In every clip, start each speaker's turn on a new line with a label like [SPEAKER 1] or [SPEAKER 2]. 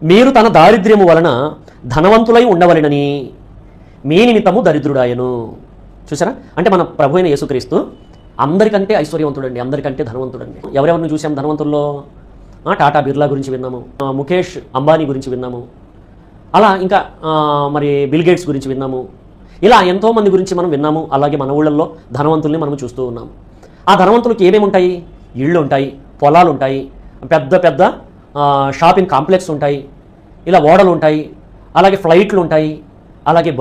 [SPEAKER 1] మీరు తన దారిద్ర్యము వలన ధనవంతులై ఉండవలెనని మీ నిమిత్తము దరిద్రుడాయను. చూసారా? అంటే మన ప్రభు అయిన యేసుక్రీస్తు అందరికంటే ఐశ్వర్యవంతుడండి, అందరికంటే ధనవంతుడండి. ఎవరెవరిని చూసాం ధనవంతుల్లో? టాటా బిర్లా గురించి విన్నాము, ముఖేష్ అంబానీ గురించి విన్నాము, అలా ఇంకా మరి బిల్ గేట్స్ గురించి విన్నాము. ఇలా ఎంతోమంది గురించి మనం విన్నాము. అలాగే మన ఊళ్ళల్లో ధనవంతుల్ని మనం చూస్తూ ఉన్నాము. ఆ ధనవంతులకి ఏమేమి ఉంటాయి? ఇళ్ళు ఉంటాయి, పొలాలు ఉంటాయి, పెద్ద పెద్ద షాపింగ్ కాంప్లెక్స్ ఉంటాయి, ఇలా ఓడలు ఉంటాయి, అలాగే ఫ్లైట్లు ఉంటాయి, అలాగే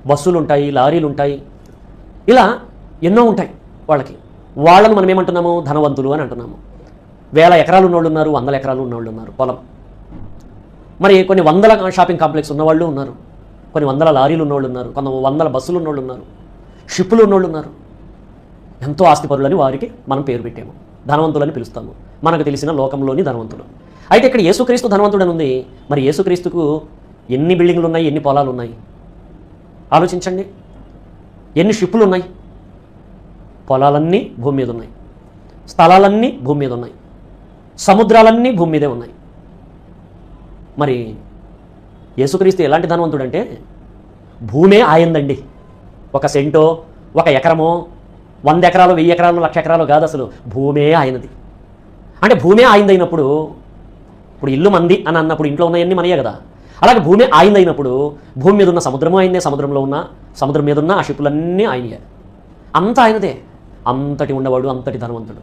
[SPEAKER 1] బస్సులు ఉంటాయి, లారీలు ఉంటాయి, ఇలా ఎన్నో ఉంటాయి వాళ్ళకి. వాళ్ళను మనం ఏమంటున్నాము? ధనవంతులు అని అంటున్నాము. 1000 ఎకరాలు ఉన్నోళ్ళు ఉన్నారు, 100 ఎకరాలు ఉన్నోళ్ళు ఉన్నారు పొలం. మరి కొన్ని 100 షాపింగ్ కాంప్లెక్స్ ఉన్నవాళ్ళు ఉన్నారు, కొన్ని 100 లారీలు ఉన్నోళ్ళు ఉన్నారు, కొన్ని 100 బస్సులు ఉన్నోళ్ళు ఉన్నారు, షిప్పులు ఉన్నోళ్ళు ఉన్నారు. ఎంతో ఆస్తిపరులని వారికి మనం పేరు పెట్టాము, ధనవంతులని పిలుస్తాము, మనకు తెలిసిన లోకంలోని ధనవంతులు. అయితే ఇక్కడ యేసుక్రీస్తు ధనవంతుడని ఉంది. మరి యేసుక్రీస్తుకు ఎన్ని బిల్డింగ్లు ఉన్నాయి, ఎన్ని పొలాలు ఉన్నాయి ఆలోచించండి. ఎన్ని షిప్పులు ఉన్నాయి? పొలాలన్నీ భూమి మీద ఉన్నాయి, స్థలాలన్నీ భూమి మీద ఉన్నాయి, సముద్రాలన్నీ భూమి మీదే ఉన్నాయి. మరి యేసుక్రీస్తు ఎలాంటి ధనవంతుడంటే భూమే ఆయందండి. 1 సెంటో 1 ఎకరమో 100 ఎకరాలు 1000 ఎకరాలు 1,00,000 ఎకరాలు కాదు, అసలు భూమే ఆయనది. అంటే భూమే ఆయిందైనప్పుడు, ఇప్పుడు ఇల్లు మంది అని అన్నప్పుడు ఇంట్లో ఉన్నాయన్నీ మనయే కదా. అలాగే భూమి ఆయిందైనప్పుడు భూమి మీద ఉన్న సముద్రము ఆయనే, సముద్రంలో ఉన్న సముద్రం మీద ఉన్న ఆ షిప్పులన్నీ ఆయనయే. అంతా ఆయనదే. అంతటి ఉన్నవాడు, అంతటి ధనవంతుడు.